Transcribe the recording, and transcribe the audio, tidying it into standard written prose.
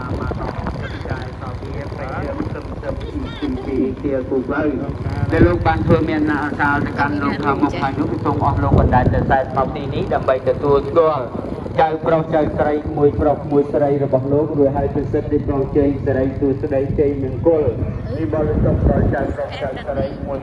តាមមកចិត្តចាយសោវាប្រេងទឹកទឹកពីទាគូបើដែលលោកបានធ្វើមានអាសាទៅកាន់លោកខាងមកហើយនោះសូមអស់លោកបណ្ដាលតែខ្សែមកទីនេះដើម្បីទទួលស្គាល់ចៅប្រុសចៅស្រីមួយប្រុសមួយស្រីរបស់លោករួចហើយពិសិដ្ឋទីប្រងជ័យសេរីទូស្ដីជ័យមង្គលពីបរិសុទ្ធដល់ចៅប្រុសចៅស្រីមួយ